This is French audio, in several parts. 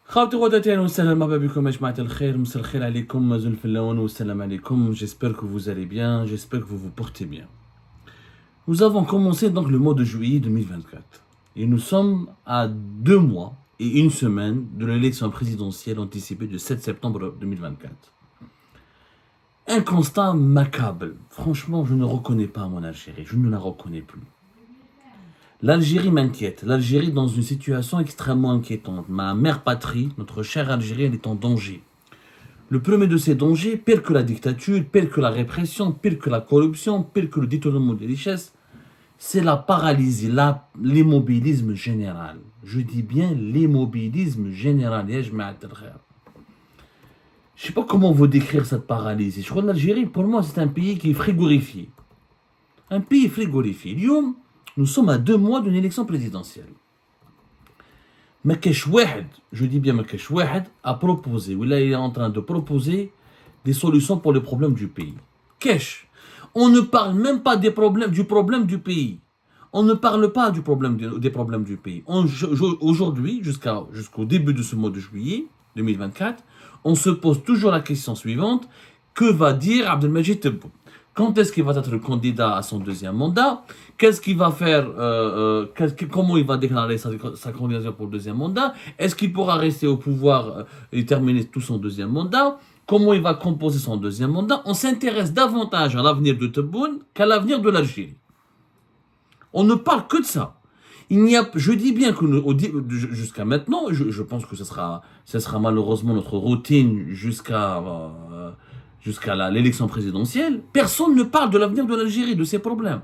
خاوتي غداتي اهلا وسهلا مرحبا بكم يا جماعة الخير مساء الخير عليكم زول الفلاون والسلام عليكم. J'espère que vous allez bien, j'espère que vous vous portez bien. Nous avons commencé donc le mois de juillet 2024 et nous sommes à 2 mois et 1 semaine de l'élection présidentielle anticipée du 7 septembre 2024. Un constat macabre. Franchement, je ne reconnais pas mon Algérie, je ne la reconnais plus. L'Algérie m'inquiète. L'Algérie dans une situation extrêmement inquiétante. Ma mère patrie, notre chère Algérie, elle est en danger. Le premier de ces dangers, pire que la dictature, pire que la répression, pire que la corruption, pire que le détournement des richesses, c'est la paralysie, l'immobilisme général. Je dis bien l'immobilisme général. Je ne sais pas comment vous décrire cette paralysie. Je crois que l'Algérie, pour moi, c'est un pays qui est frigorifié. Un pays frigorifié. Lyon, nous sommes à 2 mois d'une élection présidentielle. Makash Wahed, je dis bien Makash Wahed, a proposé, ou là il est en train de proposer des solutions pour les problèmes du pays. Kesh, on ne parle même pas du problème du pays. On ne parle pas des problèmes du pays. Aujourd'hui, jusqu'au début de ce mois de juillet 2024, on se pose toujours la question suivante, que va dire Abdelmajid Tebboune? Quand est-ce qu'il va être candidat à son 2e mandat? Qu'est-ce qu'il va faire? Comment il va déclarer sa candidature pour le 2e mandat? Est-ce qu'il pourra rester au pouvoir et terminer tout son 2e mandat? Comment il va composer son 2e mandat? On s'intéresse davantage à l'avenir de Tebboune qu'à l'avenir de l'Algérie. On ne parle que de ça. Je dis bien que jusqu'à maintenant, je pense que ce sera malheureusement notre routine jusqu'à l'élection présidentielle, personne ne parle de l'avenir de l'Algérie, de ses problèmes.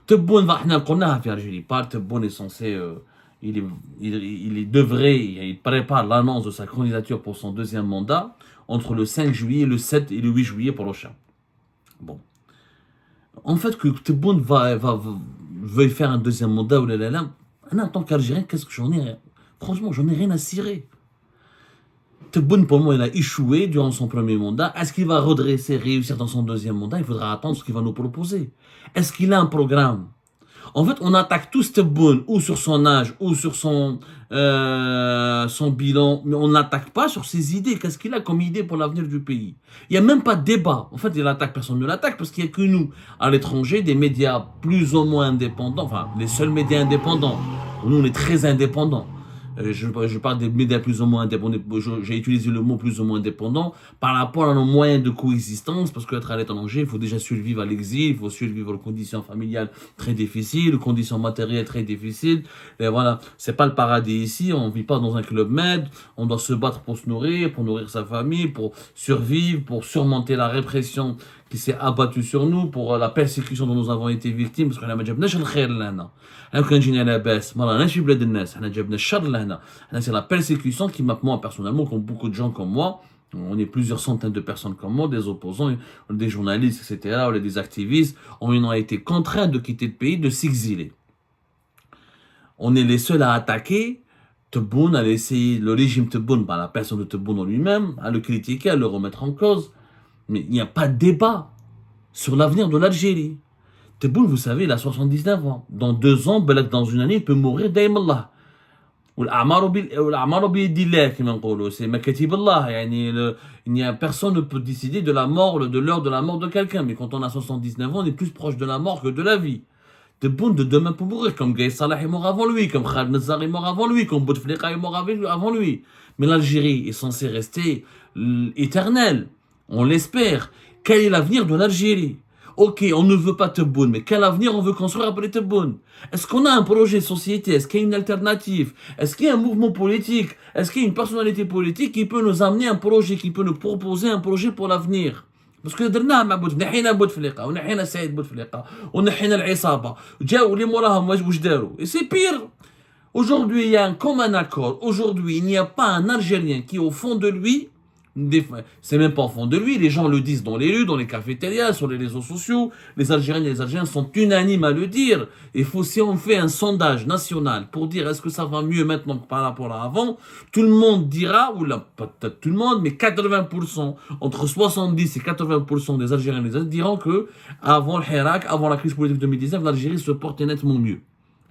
Tebboune, Tebboune est censé, il prépare l'annonce de sa candidature pour son 2e mandat entre le 5 juillet, le 7 et le 8 juillet prochain. Bon. En fait, que Tebboune veuille faire un 2e mandat, en tant qu'Algérien, qu'est-ce que j'en ai? Franchement, j'en ai rien à cirer. Tebboune, pour moi, il a échoué durant son 1er mandat. Est-ce qu'il va réussir dans son 2e mandat? Il faudra attendre ce qu'il va nous proposer. Est-ce qu'il a un programme? En fait, on attaque tous Tebboune, ou sur son âge, ou sur son bilan, mais on n'attaque pas sur ses idées. Qu'est-ce qu'il a comme idée pour l'avenir du pays? Il n'y a même pas de débat. En fait, personne ne l'attaque, parce qu'il n'y a que nous, à l'étranger, des médias plus ou moins indépendants, enfin, les seuls médias indépendants. Nous, on est très indépendants. Je parle des médias plus ou moins indépendants, j'ai utilisé le mot plus ou moins indépendant par rapport à nos moyens de coexistence, parce qu'être à l'étranger, il faut déjà survivre à l'exil, il faut survivre aux conditions familiales très difficiles, aux conditions matérielles très difficiles, et voilà, c'est pas le paradis ici, on vit pas dans un club med, on doit se battre pour se nourrir, pour nourrir sa famille, pour survivre, pour surmonter la répression qui s'est abattue sur nous, pour la persécution dont nous avons été victimes, parce qu'on a déjà c'est la persécution qui, moi personnellement, comme beaucoup de gens comme moi, on est plusieurs centaines de personnes comme moi, des opposants, des journalistes, etc., ou des activistes, on a été contraints de quitter le pays, de s'exiler. On est les seuls à attaquer Tebboune, à essayer, le régime Tebboune, la personne de Tebboune en lui-même, à le critiquer, à le remettre en cause. Mais il n'y a pas de débat sur l'avenir de l'Algérie. Tebboune, vous savez, il a 79 ans. Dans 2 ans, dans une année, il peut mourir d'Aïmallah. C'est makatib Allah. Personne ne peut décider de l'heure de la mort de quelqu'un. Mais quand on a 79 ans, on est plus proche de la mort que de la vie. Tebboune de demain peut mourir, comme Gaï Salah est mort avant lui, comme Khaled Nazar est mort avant lui, comme Bouteflika est mort avant lui. Mais l'Algérie est censée rester éternelle. On l'espère. Quel est l'avenir de l'Algérie? Ok, on ne veut pas Tebboune, mais quel avenir on veut construire après Tebboune? Est-ce qu'on a un projet de société? Est-ce qu'il y a une alternative? Est-ce qu'il y a un mouvement politique? Est-ce qu'il y a une personnalité politique qui peut nous amener un projet, qui peut nous proposer un projet pour l'avenir? Parce que درناها مع نحينا بوتفليقه ونحينا سعيد بوتفليقه ونحينا العصابه جاوا اللي موراهم واش داروا et c'est pire. Aujourd'hui, il y a un commun accord. Aujourd'hui, il n'y a pas un Algérien qui, au fond de lui, c'est même pas au fond de lui, les gens le disent dans les rues, dans les cafétérias, sur les réseaux sociaux, les Algériennes et les Algériens sont unanimes à le dire. Si on fait un sondage national pour dire est-ce que ça va mieux maintenant que par rapport à avant, tout le monde dira, ou peut-être tout le monde, mais 80%, entre 70 et 80% des Algériens et des Algériens diront que avant le Hirak, avant la crise politique de 2019, l'Algérie se portait nettement mieux.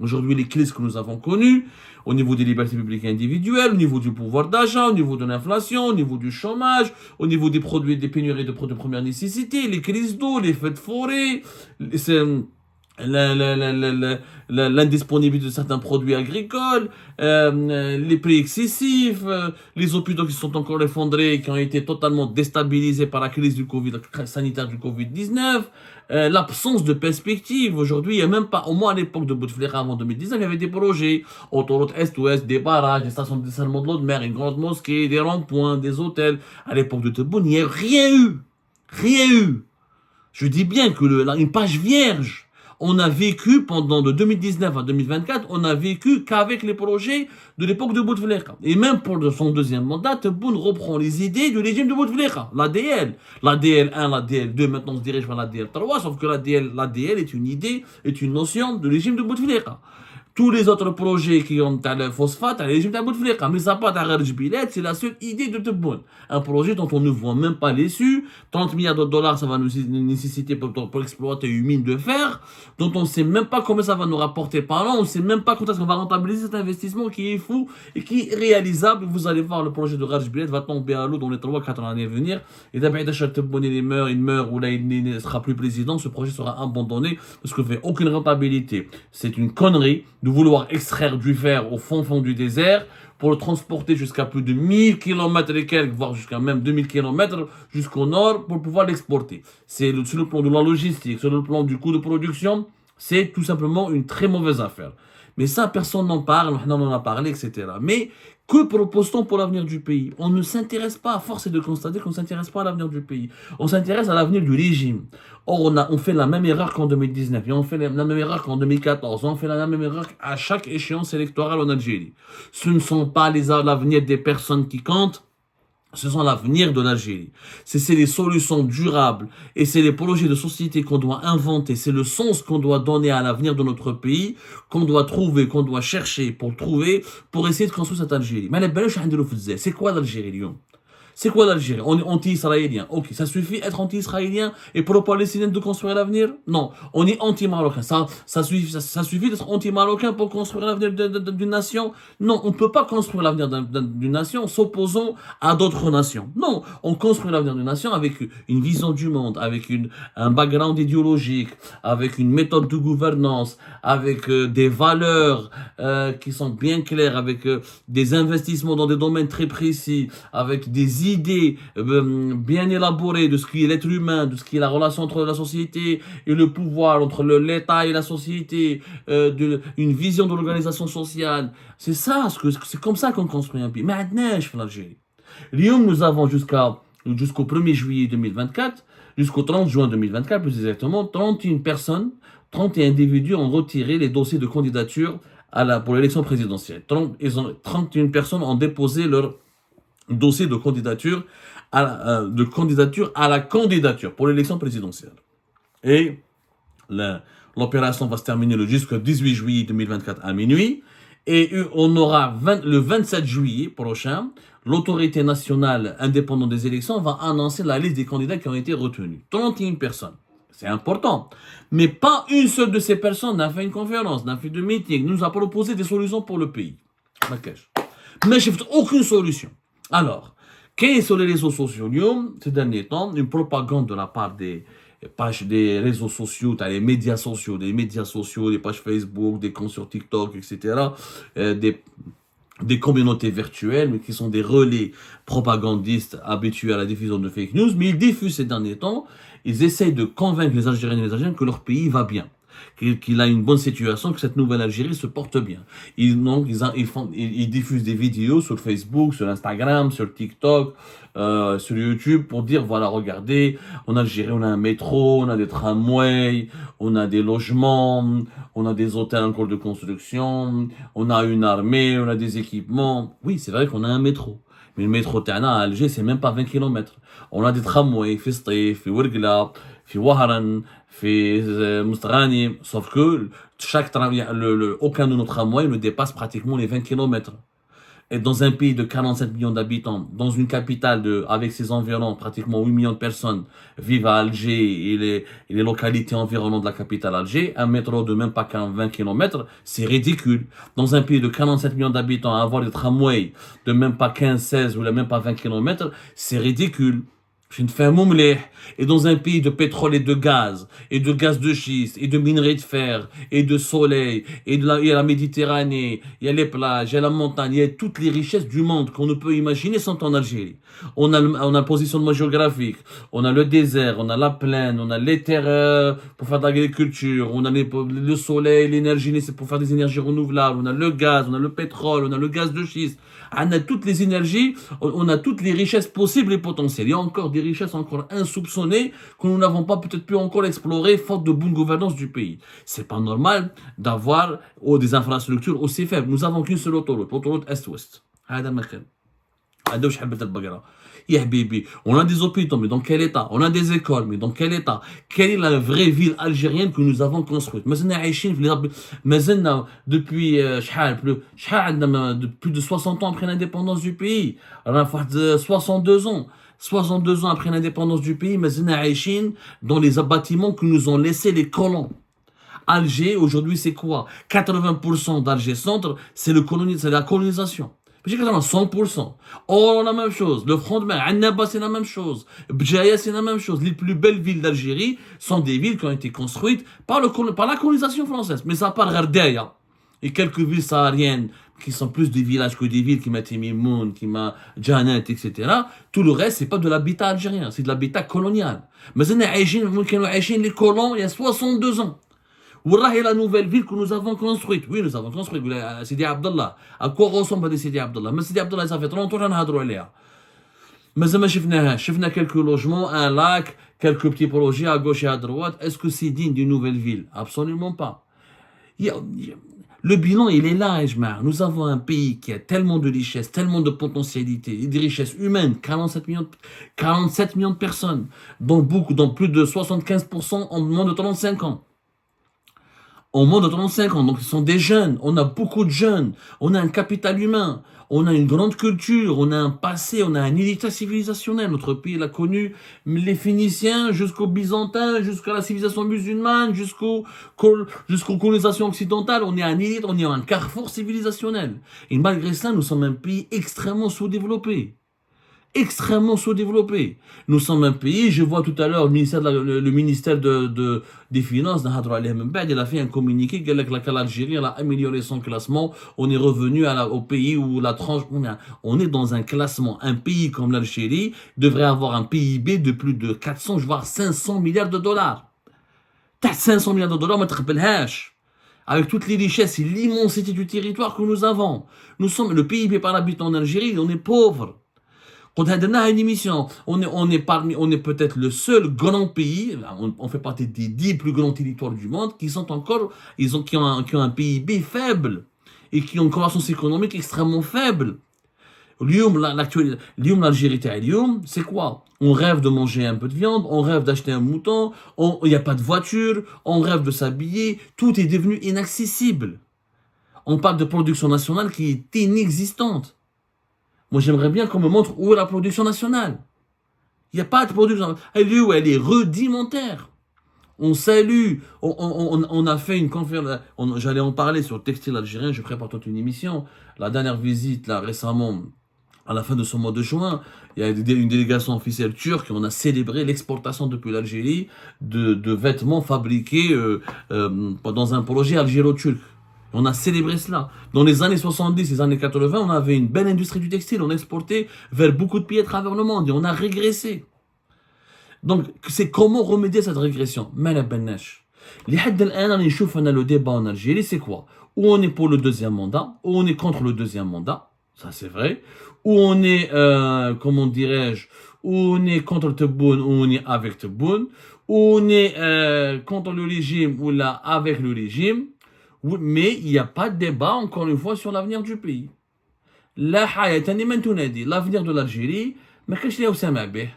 Aujourd'hui, les crises que nous avons connues, au niveau des libertés publiques et individuelles, au niveau du pouvoir d'achat, au niveau de l'inflation, au niveau du chômage, au niveau des produits, des pénuries de produits de première nécessité, les crises d'eau, les feux de forêt, l'indisponibilité de certains produits agricoles, les prix excessifs, les hôpitaux qui sont encore effondrés, qui ont été totalement déstabilisés par la crise du Covid, la crise sanitaire du Covid-19, l'absence de perspective. Aujourd'hui, il n'y a même pas, au moins à l'époque de Bouteflika avant 2019, il y avait des projets, autoroute Est-Ouest, des barrages, des stations de dessalement de l'eau de mer, une grande mosquée, des ronds-points, des hôtels. À l'époque de Tebboune, il n'y a rien eu. Rien eu. Je dis bien que une page vierge. On a vécu pendant de 2019 à 2024, on a vécu qu'avec les projets de l'époque de Bouteflika. Et même pour son deuxième mandat, Tebboune reprend les idées du régime de Bouteflika, l'ADL. L'ADL 1, l'ADL 2, maintenant on se dirige vers l'ADL 3, sauf que l'ADL est une idée, est une notion de régime de Bouteflika. Tous les autres projets qui ont le phosphate, le régime de Bouteflika, mais ça pas d'Araj Bilet, c'est la seule idée de Tebboune. Un projet dont on ne voit même pas l'issue. 30 milliards de dollars, ça va nous nécessiter pour exploiter une mine de fer, dont on ne sait même pas combien ça va nous rapporter par an, on ne sait même pas quand est-ce qu'on va rentabiliser cet investissement qui est fou et qui est réalisable. Vous allez voir, le projet de Raj Bilet va tomber à l'eau dans les 3-4 années à venir. Et d'abord, Tebboune, il meurt, ou là, il ne sera plus président, ce projet sera abandonné parce qu'il ne fait aucune rentabilité. C'est une connerie de vouloir extraire du fer au fond du désert pour le transporter jusqu'à plus de 1000 km et quelques, voire jusqu'à même 2000 km jusqu'au nord pour pouvoir l'exporter. Sur le plan de la logistique, sur le plan du coût de production, c'est tout simplement une très mauvaise affaire. Mais ça, personne n'en parle, on en a parlé, etc. Mais que propose-t-on pour l'avenir du pays? On ne s'intéresse pas, à force de constater qu'on ne s'intéresse pas à l'avenir du pays. On s'intéresse à l'avenir du régime. Or, on fait la même erreur qu'en 2019, et on fait la même erreur qu'en 2014, on fait la même erreur à chaque échéance électorale en Algérie. Ce ne sont pas l'avenir des personnes qui comptent, ce sont l'avenir de l'Algérie. C'est les solutions durables et c'est les projets de société qu'on doit inventer. C'est le sens qu'on doit donner à l'avenir de notre pays, qu'on doit trouver, qu'on doit chercher pour essayer de construire cette Algérie. Mais c'est quoi l'Algérie, Lyon? C'est quoi l'Algérie? On est anti-israélien. Ok, ça suffit être anti-israélien et pro-palestinien de construire l'avenir? Non, on est anti-marocain. Ça suffit d'être anti-marocain pour construire l'avenir d'une nation? Non, on ne peut pas construire l'avenir d'une nation s'opposant à d'autres nations. Non, on construit l'avenir d'une nation avec une vision du monde, avec un background idéologique, avec une méthode de gouvernance, avec des valeurs qui sont bien claires, avec des investissements dans des domaines très précis, avec des idées bien élaborées de ce qui est l'être humain, de ce qui est la relation entre la société et le pouvoir, entre l'État et la société, une vision de l'organisation sociale. C'est ça, c'est comme ça qu'on construit un pays. Maintenant, je fais l'Algérie. Lyon, nous avons jusqu'au 1er juillet 2024, jusqu'au 30 juin 2024, plus exactement, 31 personnes, 31 individus ont retiré les dossiers de candidature pour l'élection présidentielle. 31 personnes ont déposé leur dossier de candidature à la candidature pour l'élection présidentielle. Et l'opération va se terminer jusqu'au 18 juillet 2024 à minuit. Et on aura le 27 juillet prochain, l'autorité nationale indépendante des élections va annoncer la liste des candidats qui ont été retenus. 31 personnes. C'est important. Mais pas une seule de ces personnes n'a fait une conférence, n'a fait de meeting, nous a proposé des solutions pour le pays. Mais je n'ai aucune solution. Alors, qu'est-ce que sur les réseaux sociaux, ces derniers temps, une propagande de la part des pages des réseaux sociaux, des médias sociaux, des pages Facebook, des comptes sur TikTok, etc., des communautés virtuelles, mais qui sont des relais propagandistes habitués à la diffusion de fake news, mais ils diffusent ces derniers temps, ils essayent de convaincre les Algériennes et les Algériens que leur pays va bien, qu'il a une bonne situation, que cette nouvelle Algérie se porte bien. Ils diffusent des vidéos sur Facebook, sur Instagram, sur TikTok, sur YouTube pour dire, voilà, regardez, en Algérie, on a un métro, on a des tramways, on a des logements, on a des hôtels en cours de construction, on a une armée, on a des équipements. Oui, c'est vrai qu'on a un métro. Mais le métro Tana à Alger, c'est même pas 20 km. On a des tramways, في سطيف, في ورقلة, في وهران, في مستغاني. Sauf que aucun de nos tramways ne dépasse pratiquement les 20 km. Et dans un pays de 47 millions d'habitants, dans une capitale avec ses environs, pratiquement 8 millions de personnes vivent à Alger et les localités environnantes de la capitale Alger, un métro de même pas 20 km, c'est ridicule. Dans un pays de 47 millions d'habitants, avoir des tramways de même pas 15, 16 ou même pas 20 km, c'est ridicule. Et dans un pays de pétrole et de gaz de schiste, et de minerais de fer, et de soleil, il y a la Méditerranée, il y a les plages, il y a la montagne, il y a toutes les richesses du monde qu'on ne peut imaginer sont en Algérie. On a le positionnement géographique, on a le désert, on a la plaine, on a les terres pour faire de l'agriculture, on a le soleil, l'énergie nécessaire pour faire des énergies renouvelables, on a le gaz, on a le pétrole, on a le gaz de schiste. On a toutes les énergies, on a toutes les richesses possibles et potentielles. Il y a encore des richesses encore insoupçonnées que nous n'avons pas peut-être pu encore explorer faute de bonne gouvernance du pays. C'est pas normal d'avoir des infrastructures aussi faibles. Nous avons qu'une seule autoroute, l'autoroute Est-Ouest. On a des hôpitaux, mais dans quel état? On a des écoles, mais dans quel état? Quelle est la vraie ville algérienne que nous avons construite? Depuis plus de 60 ans après l'indépendance du pays, 62 ans. 62 ans après l'indépendance du pays, dans les bâtiments que nous ont laissés les colons. Alger, aujourd'hui, c'est quoi? 80% d'Alger Centre, c'est la colonisation. J'ai 100%. Or, la même chose. Le front de mer, Annaba, c'est la même chose. Bjaya, c'est la même chose. Les plus belles villes d'Algérie sont des villes qui ont été construites par la colonisation française. Mais ça part Gardaya. Et quelques villes sahariennes qui sont plus des villages que des villes, qui m'a Timimoun, qui m'a Janet, etc. Tout le reste, c'est pas de l'habitat algérien, c'est de l'habitat colonial. Mais les colons, il y a 62 ans. Wallah est la nouvelle ville que nous avons construite. Oui, nous avons construit Sidi Abdallah. À quoi ressemble Sidi Abdallah? Mais Sidi Abdallah, ça fait 30 ans qu'on a droit à mais ça m'a chifné quelques logements, un lac, quelques petits projets à gauche et à droite. Est-ce que c'est digne d'une nouvelle ville? Absolument pas. Le bilan, il est là, Ejmar. Nous avons un pays qui a tellement de richesses, tellement de potentialités, et des richesses humaines, 47 millions de personnes, dont plus de 75% en moins de 35 ans. En moins de 35 ans, donc ce sont des jeunes, on a beaucoup de jeunes, on a un capital humain, on a une grande culture, on a un passé, on a un héritage civilisationnel. Notre pays l'a connu les Phéniciens jusqu'aux Byzantins, jusqu'à la civilisation musulmane, jusqu'aux colonisations occidentales. On est un carrefour civilisationnel. Et malgré ça, nous sommes un pays extrêmement sous-développé. Extrêmement sous-développé. Nous sommes un pays, je vois tout à l'heure le ministère des Finances, il a fait un communiqué que l'Algérie a amélioré son classement. On est revenu au pays où la tranche, on est dans un classement. Un pays comme l'Algérie devrait avoir un PIB de plus de 400, voire 500 milliards de dollars. 500 milliards de dollars, ma t'appellehash. Avec toutes les richesses et l'immensité du territoire que nous avons. Nous sommes le PIB par habitant en Algérie, on est pauvre. Quand on a une émission, on est peut-être le seul grand pays, on fait partie des 10 plus grands territoires du monde qui ont un PIB faible et qui ont une croissance économique extrêmement faible. L'Algérie, c'est quoi? On rêve de manger un peu de viande, on rêve d'acheter un mouton, il n'y a pas de voiture, on rêve de s'habiller, tout est devenu inaccessible. On parle de production nationale qui est inexistante. Moi, j'aimerais bien qu'on me montre où est la production nationale. Il n'y a pas de production. Elle est rudimentaire. On salue. On a fait une conférence. J'allais en parler sur le textile algérien. Je prépare toute une émission. La dernière visite, là, récemment, à la fin de ce mois de juin, il y a une délégation officielle turque. On a célébré l'exportation depuis l'Algérie de vêtements fabriqués dans un projet algéro-turc. On a célébré cela. Dans les années 70, les années 80, on avait une belle industrie du textile. On exportait vers beaucoup de pays à travers le monde et on a régressé. Donc, c'est comment remédier à cette régression? Mais la bennesh. Les le débat en Algérie, c'est quoi? Ou on est pour le deuxième mandat, ou on est contre le deuxième mandat. Ça, c'est vrai. Ou on est, comment dirais-je, ou on est contre Tebboune, ou on est avec Tebboune. Ou on est contre le régime, ou là, avec le régime. Oui, mais il n'y a pas de débat, encore une fois, sur l'avenir du pays. L'avenir de l'Algérie, mais qu'est-ce qu'il y a au Samabé?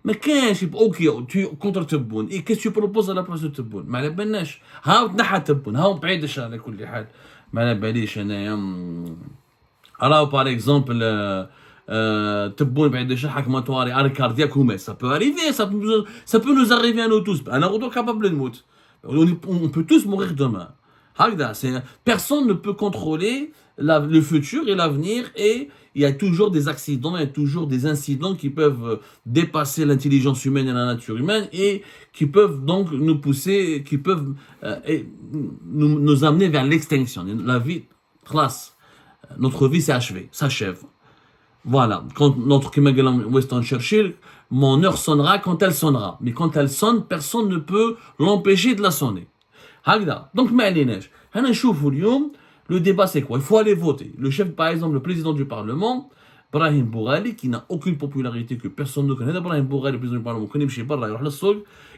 Mais qu'est-ce que ok, tu contre Tebboune, et qu'est-ce que tu proposes à la place de Tebboune? ما على بالناش ها تنحى تبون ها بعيد على كل حال ما على باليش انا Alors, par exemple, تبون بعد شحك موتواري arrêt cardiaque ou mais ça peut arriver, ça peut nous arriver à nous tous. أنا غدوة capable de نموت. On peut tous mourir demain. هكذا, personne ne peut contrôler le futur et l'avenir, et il y a toujours des accidents, il y a toujours des incidents qui peuvent dépasser l'intelligence humaine et la nature humaine, et qui peuvent donc nous pousser, qui peuvent nous amener vers l'extinction. La vie, classe. Notre vie s'est achevée, s'achève. Voilà, quand notre Winston Churchill, mon heure sonnera quand elle sonnera. Mais quand elle sonne, personne ne peut l'empêcher de la sonner. هكذا. Donc, ما عليناش. هنا نشوفوا اليوم, le débat c'est quoi? Il faut aller voter. Le chef, par exemple, le président du Parlement, Brahim Boughali, qui n'a aucune popularité, que personne ne connaît. Brahim Boughali, le président du Parlement,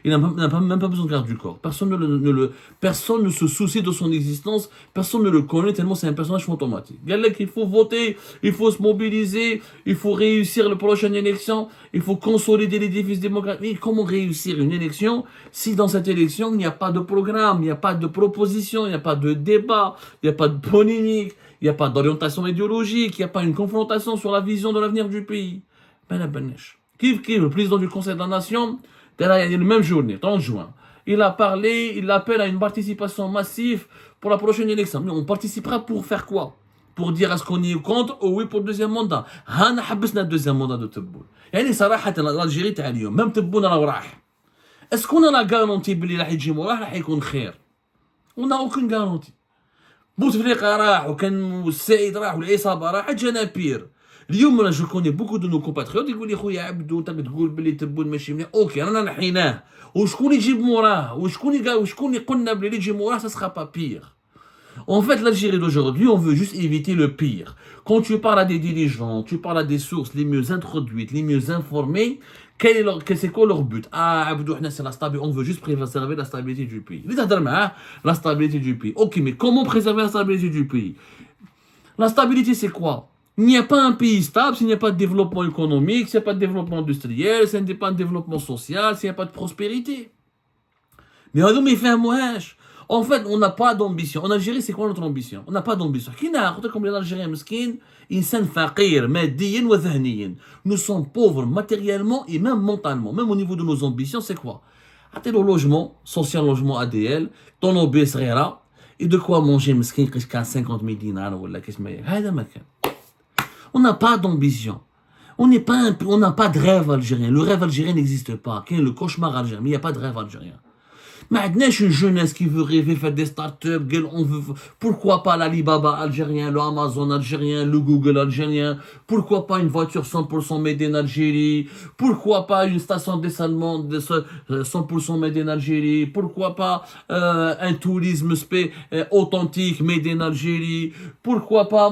il n'a même pas besoin de garde du corps. Personne ne se soucie de son existence, personne ne le connaît tellement c'est un personnage fantomatique. Il faut voter, il faut se mobiliser, il faut réussir la prochaine élection, il faut consolider l'édifice démocratique. Mais comment réussir une élection si dans cette élection il n'y a pas de programme, il n'y a pas de proposition, il n'y a pas de débat, il n'y a pas de polémique, il n'y a pas d'orientation idéologique, il n'y a pas une confrontation sur la vision de l'avenir du pays. Le président du Conseil de la Nation, le même journée, 30 juin, il a parlé, il appelle à une participation massive pour la prochaine élection. Mais on participera pour faire quoi? Pour dire est-ce qu'on est contre ou oui pour le deuxième mandat. هانا حبسنا الدوزيام mandat de تبون. يعني صراحة الألجيري تاع اليوم même تبون راه راح. Est-ce qu'on a la garantie بلي راح يجي موراه راح يكون خير؟ On n'a aucune garantie. بوتفليقه راح وكان السعيد راح والعصابه راحت جانا بير. اليوم انا جو كوني بوكو دو نو كومباتريوت يقول لي خويا عبدو انت تقول بلي تبون ماشي مليح. اوكي رانا نحيناه, وشكون يجيب موراه, وشكون يقولنا بلي اللي يجي موراه ça sera pas pire. En fait, l'Algérie d'aujourd'hui, on veut juste éviter le pire. Quand tu parles à des dirigeants, tu parles à des sources les mieux introduites, les mieux informées, c'est quoi leur but? Ah, c'est la stabilité. On veut juste préserver la stabilité du pays. La stabilité du pays. Ok, mais comment préserver la stabilité du pays? La stabilité, c'est quoi? Il n'y a pas un pays stable s'il n'y a pas de développement économique, s'il n'y a pas de développement industriel, s'il n'y a pas de développement social, s'il n'y a pas de prospérité. Mais il fait un mouage. En fait, on n'a pas d'ambition. En Algérie, c'est quoi notre ambition? On n'a pas d'ambition. Qui n'a comme les Algériens mesquins, insan faqir, madiyan wa dhahniyan. Nous sommes pauvres matériellement et même mentalement. Même au niveau de nos ambitions, c'est quoi? Athé le logement, social logement ADL, ton obès rera, et de quoi manger mesquin jusqu'à 50 000 dinars ou la qu'est-ce que on n'a pas d'ambition. On n'a pas de rêve algérien. Le rêve algérien n'existe pas. Quel est le cauchemar algérien? Mais il n'y a pas de rêve algérien. Maintenant, je suis une jeunesse qui veut rêver, faire des startups. Pourquoi pas l'Alibaba algérien, le Amazon algérien, le Google algérien? Pourquoi pas une voiture 100% made in Algérie? Pourquoi pas une station d'essalement 100% made in Algérie? Pourquoi pas un tourisme authentique made in Algérie? Pourquoi pas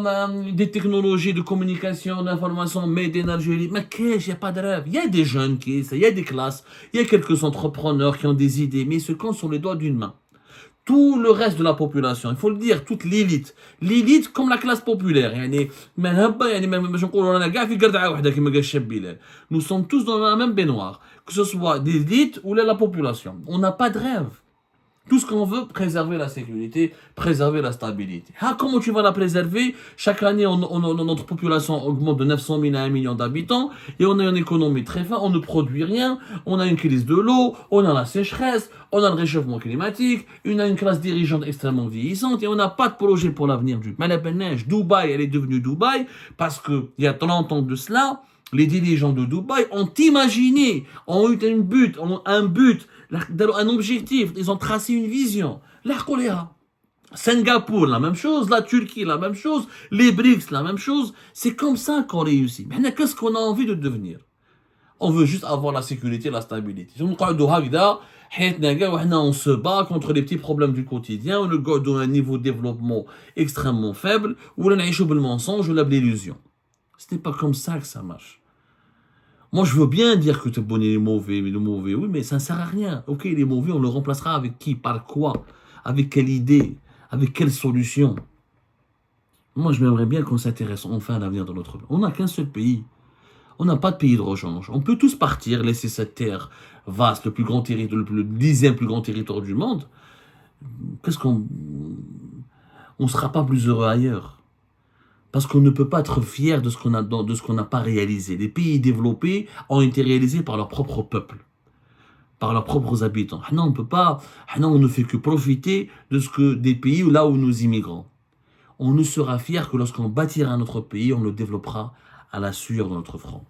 des technologies de communication, d'information made in Algérie? Mais qu'est-ce, il n'y a pas de rêve. Il y a des jeunes qui essaient, il y a des classes, il y a quelques entrepreneurs qui ont des idées, mais ce sur les doigts d'une main. Tout le reste de la population, il faut le dire, toute l'élite. L'élite comme la classe populaire. Nous sommes tous dans la même baignoire. Que ce soit l'élite ou la population. On n'a pas de rêve. Tout ce qu'on veut, préserver la sécurité, préserver la stabilité. Ah, comment tu vas la préserver? Chaque année, notre population augmente de 900 000 à 1 million d'habitants, et on a une économie très faible, on ne produit rien, on a une crise de l'eau, on a la sécheresse, on a le réchauffement climatique, on a une classe dirigeante extrêmement vieillissante, et on n'a pas de projet pour l'avenir du pays. Dubaï, elle est devenue Dubaï, parce qu'il y a 30 ans de cela, les dirigeants de Dubaï ont imaginé, ont eu un but, un objectif, ils ont tracé une vision. La choléra. Singapour, la même chose, la Turquie, la même chose, les BRICS, la même chose. C'est comme ça qu'on réussit. Mais qu'est-ce qu'on a envie de devenir? On veut juste avoir la sécurité, la stabilité. On se bat contre les petits problèmes du quotidien, on garde un niveau de développement extrêmement faible, ou on a le mensonge ou l'illusion. Ce n'est pas comme ça que ça marche. Moi, je veux bien dire que Tebboune est mauvais, oui, mais ça ne sert à rien. Ok, il est mauvais, on le remplacera avec qui? Par quoi? Avec quelle idée? Avec quelle solution? Moi, je m'aimerais bien qu'on s'intéresse enfin à l'avenir de notre pays. On n'a qu'un seul pays. On n'a pas de pays de rechange. On peut tous partir, laisser cette terre vaste, le 10e plus grand territoire du monde. On ne sera pas plus heureux ailleurs. Parce qu'on ne peut pas être fier de ce qu'on n'a pas réalisé. Les pays développés ont été réalisés par leur propre peuple, par leurs propres habitants. On ne peut pas, on ne fait que profiter de ce que des pays là où nous immigrons. On ne sera fier que lorsqu'on bâtira notre pays, on le développera à la sueur de notre front.